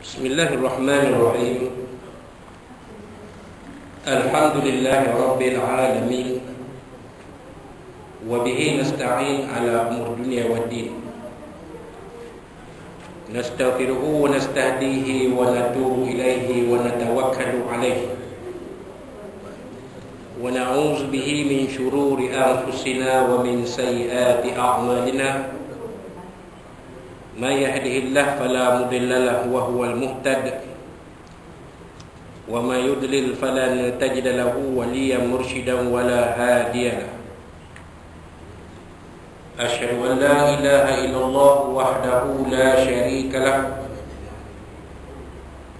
Bismillahirrahmanirrahim. Alhamdulillahi rabbil alamin. Wa bihi nasta'in ala umur dunya waddin. Nastaghfiruhu wa nastahdihi wa natubu ilaihi wa natawakkalu alaihi. Wa na'udzu bihi min shururi anfusina wa min sayyiati a'malina. Man yahdihillahu fala mudilla lahu wa huwal muhtad wa man yudlil falan tajida lahu waliyyan murshidan wala hadiya lahu. Asyhadu an la ilaha illallah wahdahu la syarika lahu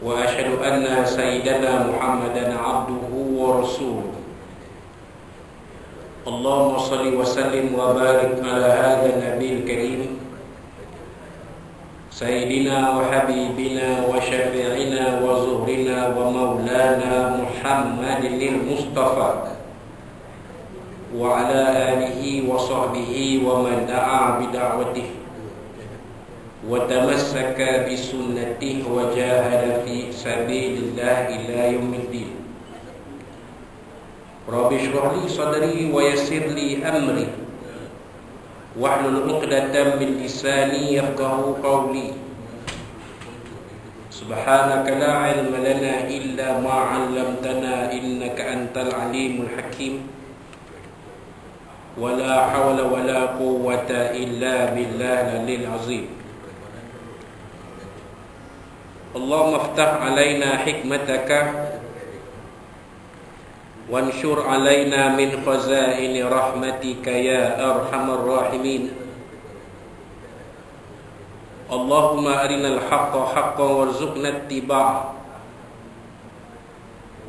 wa asyhadu anna sayyidana Muhammadan abduhu wa rasuluh. Allahumma shalli wa sallim wa barik ala hadzal nabiyil karim Sayyidina wa habibina wa syafi'ina wa zuhrina wa maulana Muhammadinil Mustafa wa ala alihi wa sahbihi wa man da'a bida'watihi wa tamassaka bi sunnatihi wa jahada fi sabilillah ila yaumiddin. Rabbi shrah li sadri wa yassir li amri wahlul 'uqdatam min lisani yafqahu qawli. Subhanaka la 'ilma lana illa ma 'allamtana innaka antal alimul hakim. Wala hawla wala quwwata illa billahil azim. Allahumma iftah 'alaina hikmataka wanshur alaina min khazaini rahmatika ya arhamar rahimin. Allahumma arinal haqqa haqqan warzuqna ittiba'ah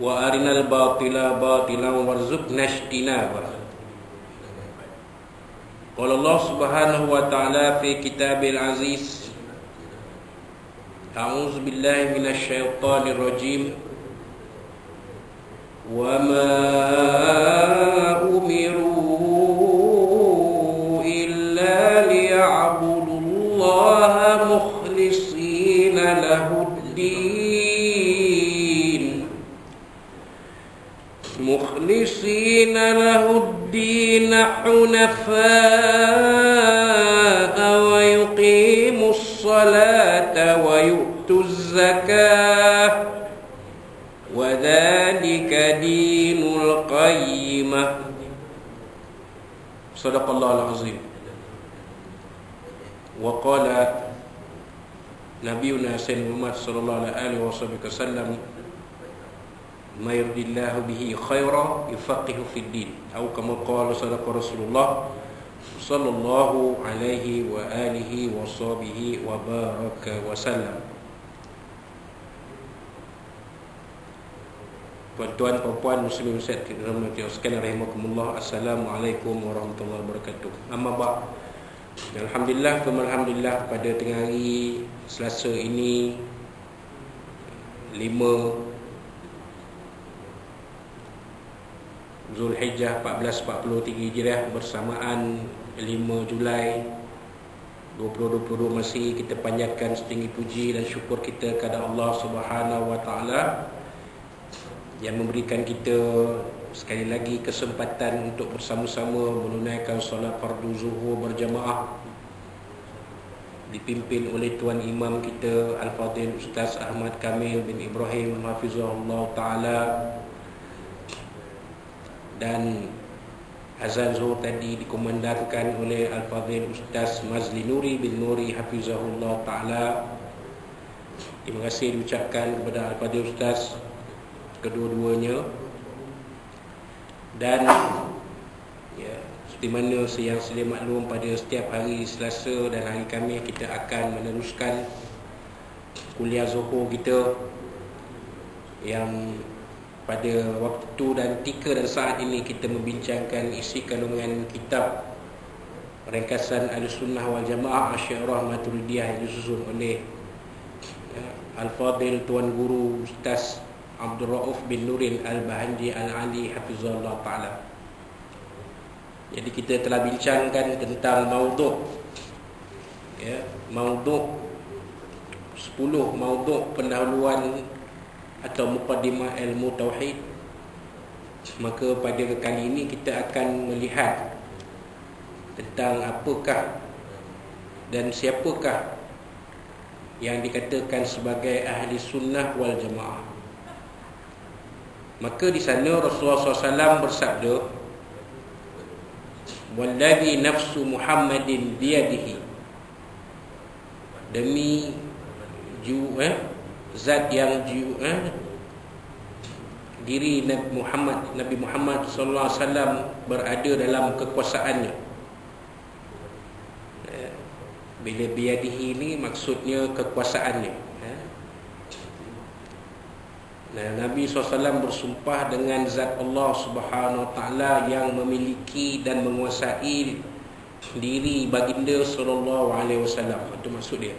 wa arinal batila batilan warzuqna ijtinabah. Qala Allah subhanahu wa ta'ala fi kitabil aziz, a'udzu billahi minasy syaithanir rajim. وَمَا أُمِرُوا إِلَّا لِيَعْبُدُوا اللَّهَ مُخْلِصِينَ لَهُ الدِّينَ حُنَفَاءَ وَيُقِيمُوا الصَّلَاةَ وَيُؤْتُوا الزَّكَاةَ وَذَلِكَ دِينُ الْقَيِّمَةِ. Sadaqallahul azim. Wa qala nabiyuna sayyidina Muhammad sallallahu alaihi wasallam, may yuridillahu bihi khairan yufaqihu fid din, atau kama qala sadaqa Rasulullah sallallahu alaihi wa alihi wa sahbihi wa baraka wa sallam. Tuan-tuan, puan-puan, muslim muslimat sekalian rahimakumullah, assalamualaikum warahmatullahi wabarakatuh. Amma ba'd. Alhamdulillah, alhamdulillah, pada tengah hari Selasa ini 5 Zulhijjah 1443 Hijriah bersamaan 5 Julai 2022 masih kita panjatkan setinggi puji dan syukur kita kepada Allah Subhanahu wa taala yang memberikan kita sekali lagi kesempatan untuk bersama-sama menunaikan solat fardu zuhur berjamaah dipimpin oleh Tuan Imam kita Al-Fadhil Ustaz Ahmad Kamil bin Ibrahim hafizahullah ta'ala, dan azan zuhur tadi dikumandangkan oleh Al-Fadhil Ustaz Mazli Nuri bin Nuri hafizahullah ta'ala. Terima kasih diucapkan kepada Al-Fadhil Ustaz kedua-duanya. Dan ya, seperti mana yang sedia maklum, pada setiap hari Selasa dan hari Khamis kita akan meneruskan kuliah zuhur kita yang pada waktu dan tika dan saat ini kita membincangkan isi kandungan kitab ringkasan Ahlussunnah wal Jamaah Asy'ariyah Maturidiyah yang disusun oleh Al-Fadhil Tuan Guru Ustaz Abdul Rauf bin Nurin Al-Bahanji Al-Ali hafizahullah ta'ala. Jadi kita telah bincangkan tentang maudhu' maudhu' 10 maudhu' pendahuluan atau muqaddimah ilmu tauhid. Maka pada kali ini kita akan melihat tentang apakah dan siapakah yang dikatakan sebagai ahli sunnah wal jamaah. Maka di sana Rasulullah SAW bersabda, "Walladhi nafsu Muhammadin biyadihi." Demi zat yang diri Nabi Muhammad sallallahu alaihi wasallam berada dalam kekuasaannya. Bila biyadihi ini maksudnya kekuasaannya. Nah, Nabi SAW bersumpah dengan zat Allah Subhanahu Wa Taala yang memiliki dan menguasai diri baginda sallallahu alaihi wasallam. Itu maksud dia.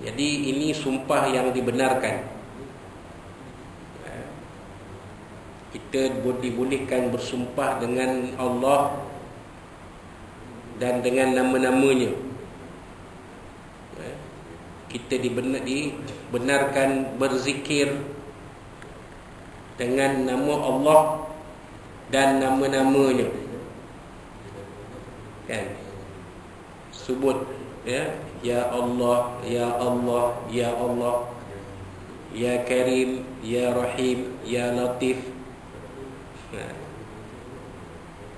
Jadi ini sumpah yang dibenarkan. Kita dibolehkan bersumpah dengan Allah dan dengan nama-namanya. Kita dibenarkan berzikir dengan nama Allah dan nama-namanya. Kan? Sebut ya Allah, ya Allah, ya Allah, ya Karim, ya Rahim, ya Latif.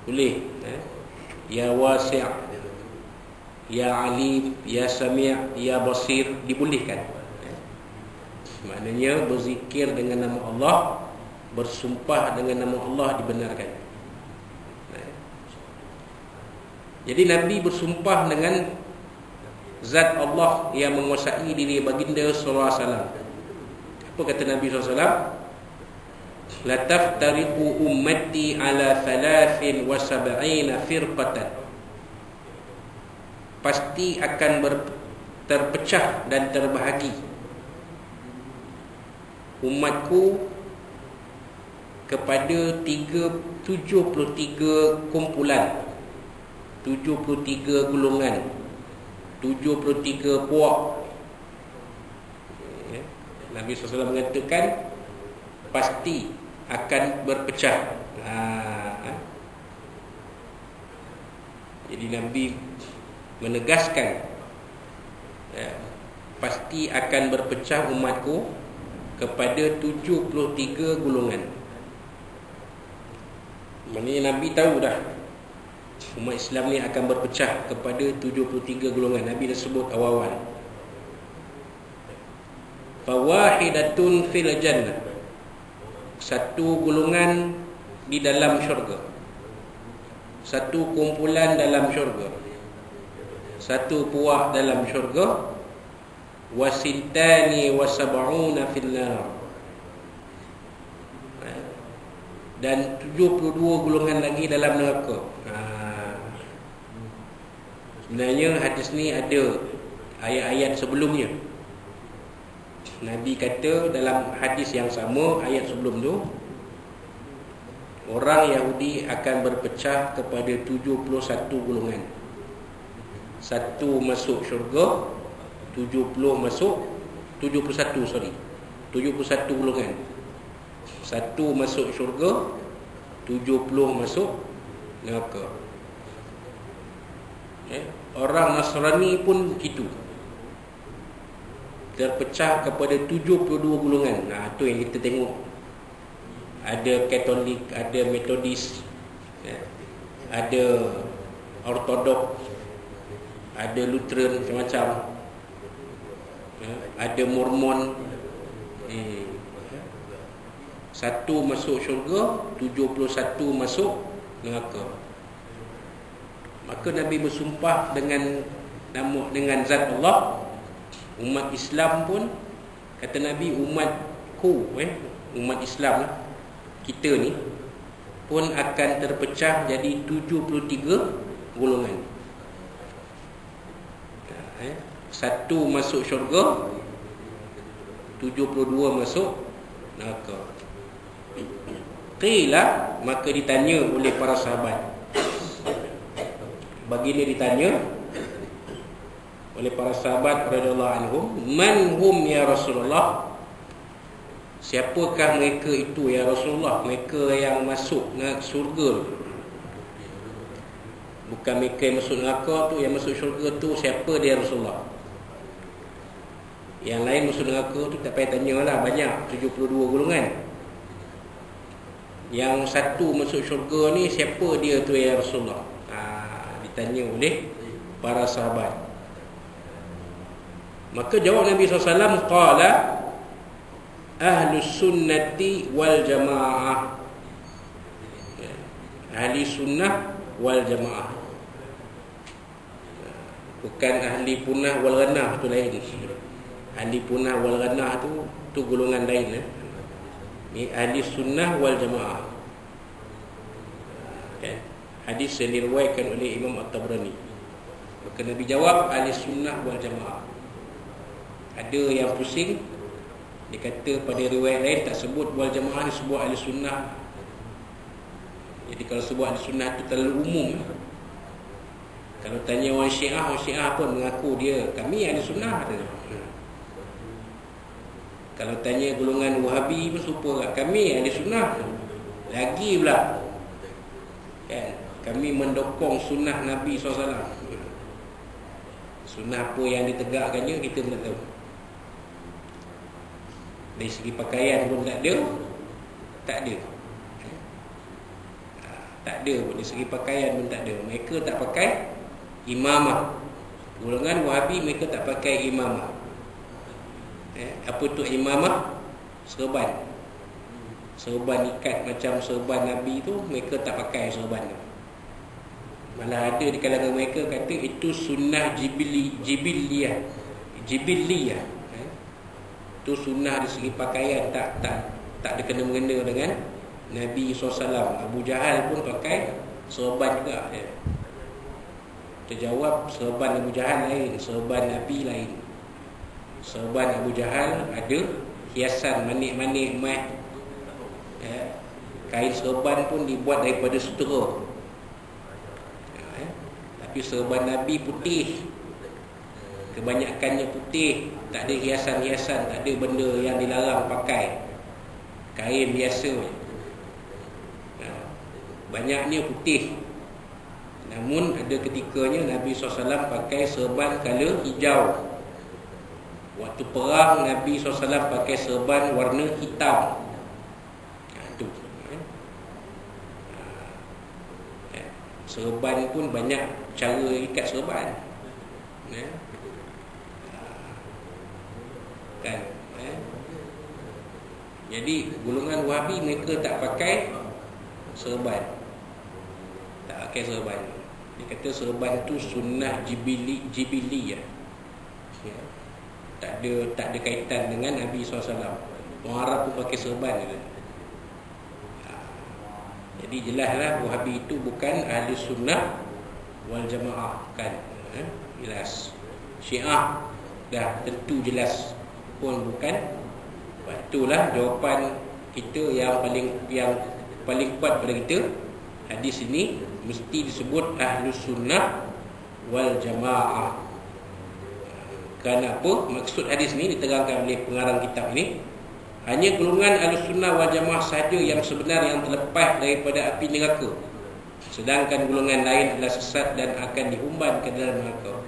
Boleh. Ya Wasi', ya Alim, ya Sami', ya Basir, dibolehkan. Maknanya berzikir dengan nama Allah, bersumpah dengan nama Allah dibenarkan. Jadi Nabi bersumpah dengan zat Allah yang menguasai diri baginda sallallahu alaihi wasallam. Apa kata Nabi sallallahu alaihi wasallam? La taftariqu ummati ala 73 firqatan. Pasti akan terpecah dan terbahagi umatku kepada 73 kumpulan, 73 golongan, 73 puak. Nabi SAW mengatakan pasti akan berpecah. Jadi Nabi menegaskan pasti akan berpecah umatku kepada 73 golongan. Maknanya Nabi tahu dah umat Islam ni akan berpecah kepada 73 golongan. Nabi dah sebut awal-awal. Fawahidatun fil jannah. Satu golongan di dalam syurga. Satu kumpulan dalam syurga. Satu puak dalam syurga. Wasintani wasab'una fil nar. Dan 72 golongan lagi dalam neraka. Sebenarnya hadis ni ada ayat-ayat sebelumnya. Nabi kata dalam hadis yang sama, ayat sebelum tu, orang Yahudi akan berpecah kepada 71 golongan. Satu masuk syurga, 71 golongan. Satu masuk syurga, 70 masuk neraka. Orang Nasrani pun gitu, terpecah kepada 72 golongan. Itu yang kita tengok. Ada Katolik, ada Metodis, ada Ortodok, ada Lutheran macam-macam, ada Mormon. Satu masuk syurga, 71 masuk neraka. Maka Nabi bersumpah dengan zat Allah. Umat Islam pun, kata Nabi, umatku, umat Islam kita ni pun akan terpecah jadi 73 golongan. Satu masuk syurga, 72 masuk neraka. Qila, maka ditanya oleh para sahabat. Baginda ditanya, oleh para sahabat radhiyallahu anhum, man hum ya Rasulullah, siapakah mereka itu ya Rasulullah, mereka yang masuk surga, bukan mereka yang masuk neraka tu, yang masuk syurga tu siapa dia Rasulullah. Yang lain masuk neraka tu tak payah tanya lah, banyak 72 golongan. Yang satu masuk syurga ni siapa dia tu ya Rasulullah? Ditanya oleh para sahabat. Maka jawab Nabi SAW, qala ahlus sunnati wal jamaah. Ahli sunnah wal jamaah, bukan ahli punah wal ghanah, tu lain. Ahli punah wal ghanah tu golongan lain. Ni ahli sunnah wal jamaah. Hadis yang diriwayatkan oleh Imam At-Tabrani. Maka Nabi jawab ahli sunnah wal jamaah. Ada yang pusing, dia kata pada riwayat lain tak sebut wal jamaah, dia sebut ahli sunnah. Jadi kalau sebut ahli sunnah tu terlalu umum. Kalau tanya orang Syiah pun mengaku dia kami ahli sunnah. Kalau tanya golongan Wahabi pun serupa, kami ahli sunnah. Lagi pula kan, kami mendokong sunnah Nabi SAW. Sunnah apa yang ditegakkannya kita tak tahu. Dari segi pakaian pun tak ada. Tak ada pun, dari segi pakaian pun tak ada. Mereka tak pakai imamah. Golongan Wahabi mereka tak pakai imamah. Apa tu imamah? Serban. Serban ikat macam serban Nabi tu, mereka tak pakai serban tu. Malah ada di kalangan mereka kata itu sunnah jibiliyah. Itu sunnah dari segi pakaian, tak ada kena-mengena dengan Nabi SAW. Abu Jahal pun pakai serban juga. Terjawab, serban Abu Jahal lain, serban Nabi lain. Serban Abu Jahal ada hiasan manik-manik emas. Kain serban pun dibuat daripada sutera. Tapi serban Nabi putih, kebanyakannya putih, tak ada hiasan-hiasan, tak ada benda yang dilarang pakai. Kain biasa, banyaknya putih. Namun ada ketikanya Nabi SAW pakai serban kala hijau. Waktu perang Nabi SAW pakai serban warna hitam. Itu serban pun banyak cara ikat serban. Kan? Jadi golongan Wahabi mereka tak pakai serban. Tak pakai serban. Dia kata serban tu sunnah jibiliyah. Tak ada kaitan dengan Nabi SAW. Orang Arab pun pakai serban je. Jadi jelaslah Wahabi itu bukan ahli sunnah wal jamaah kan. Jelas. Syiah dah tentu jelas pun bukan. Itulah jawapan kita yang paling kuat pada kita. Hadis ini mesti disebut ahli sunnah wal jamaah. Kenapa? Maksud hadis ni diterangkan oleh pengarang kitab ini, hanya golongan Ahlussunnah wal Jamaah sahaja yang sebenar yang terlepas daripada api neraka. Sedangkan golongan lain adalah sesat dan akan diumban ke dalam neraka.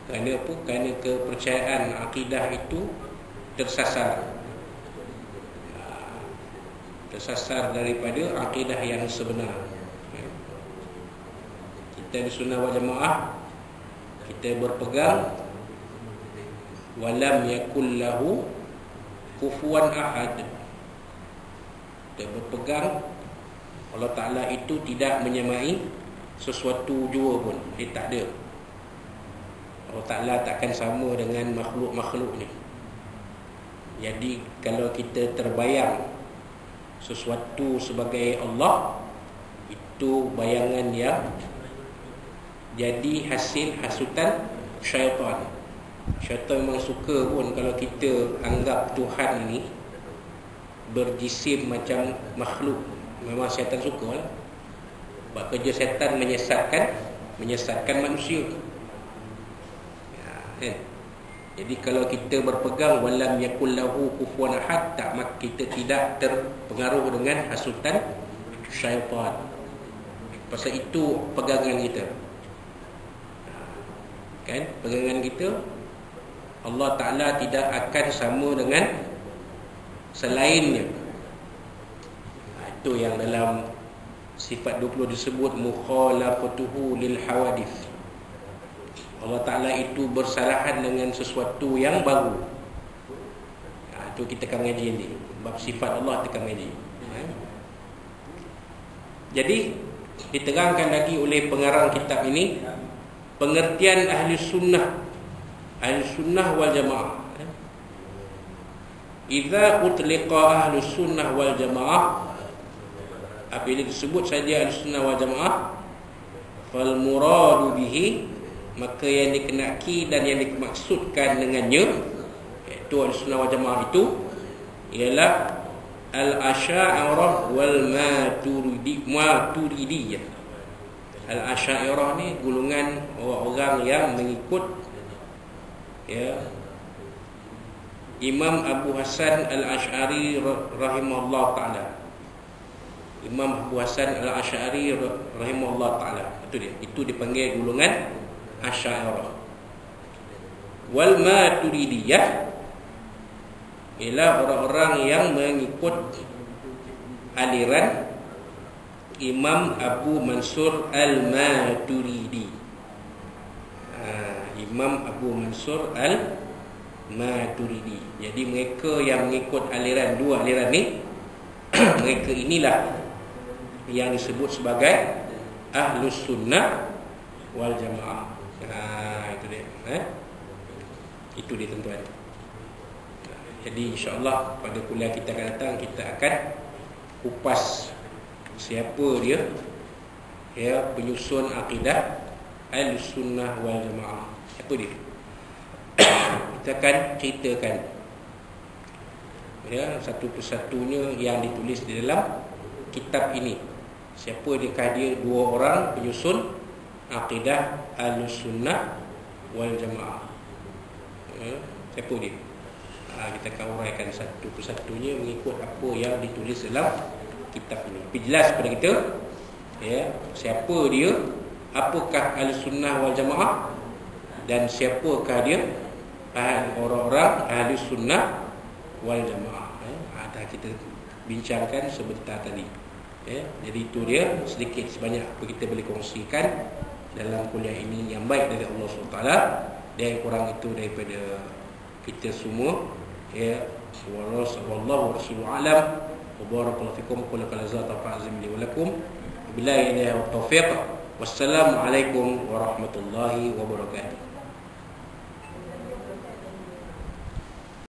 Kerana apa? Kerana kepercayaan akidah itu tersasar. Tersasar daripada akidah yang sebenar. Kita di sunnah wal jamaah, kita berpegang walam yakul lahu kufuwan ahad. Kita berpegang Allah Ta'ala itu tidak menyamai sesuatu jua pun. Dia tak ada. Allah Ta'ala takkan sama dengan makhluk-makhluk ni. Jadi kalau kita terbayang sesuatu sebagai Allah, itu bayangan yang jadi hasil hasutan syaitan. Syaitan memang suka pun kalau kita anggap Tuhan ini berjisim macam makhluk. Memang syaitan suka lah. Sebab kerja syaitan menyesatkan manusia. Ya, kan? Jadi kalau kita berpegang walam yakul lahu kufuwan ahad, tak, maka kita tidak terpengaruh dengan hasutan syaitan. Pasal itu pegangan kita. Kan? Pegangan kita, Allah Ta'ala tidak akan sama dengan selainnya. Itu yang dalam sifat 20 disebut mukhalafatuhu lil hawadith. Allah Ta'ala itu bersalahan dengan sesuatu yang baru. Itu kita akan mengaji ni. Bab sifat Allah kita akan mengaji. Jadi diterangkan lagi oleh pengarang kitab ini pengertian ahli sunnah wal jamaah. Idza utliqa ahli sunnah wal jamaah, apabila disebut saja ahli sunnah wal jamaah, fal muradu bihi, maka yang dikenaki dan yang dimaksudkan dengannya, iaitu Ahlussunnah wal Jamaah itu ialah Al-Asy'ariyah wal Maturidiyah. Al-Asy'ariyah ni golongan orang-orang yang mengikut Imam Abu Hasan Al-Asy'ari rahimahullah ta'ala. Imam Abu Hasan Al-Asy'ari rahimahullah ta'ala. Itu dia. Itu dipanggil golongan Asy'ariyah. Wal Maturidiyah ialah orang-orang yang mengikut aliran Imam Abu Mansur Al-Maturidi. Imam Abu Mansur Al-Maturidi. Jadi mereka yang mengikut aliran, dua aliran ni mereka inilah yang disebut sebagai Ahlus Sunnah wal Jamaah. Itu dia. Itu dia tuan-tuan. Jadi insya-Allah pada kuliah kita akan datang, kita akan kupas siapa dia penyusun akidah Ahlussunnah wal Jamaah. Siapa dia? Kita akan ceritakan satu persatunya yang ditulis di dalam kitab ini. Siapa dia dua orang penyusun akidah Ahlussunnah wal Jamaah. Siapa dia? Kita akan uraikan satu persatunya mengikut apa yang ditulis dalam kitab ini. Tapi jelas pada kita siapa dia, apakah Ahlussunnah wal Jamaah, dan siapakah dia orang-orang Ahlussunnah wal Jamaah. Dah kita bincangkan sebentar tadi. Jadi itu dia sedikit sebanyak apa kita boleh kongsikan dalam kuliah ini yang baik dari Allah SWT, dan yang kurang itu daripada kita semua. Wallahu rasuluhu alam. Wa barakallahu fikum. Qul qala ta'azim li wa lakum. Billahi wa taufiq. Wassalamu alaikum warahmatullahi wabarakatuh.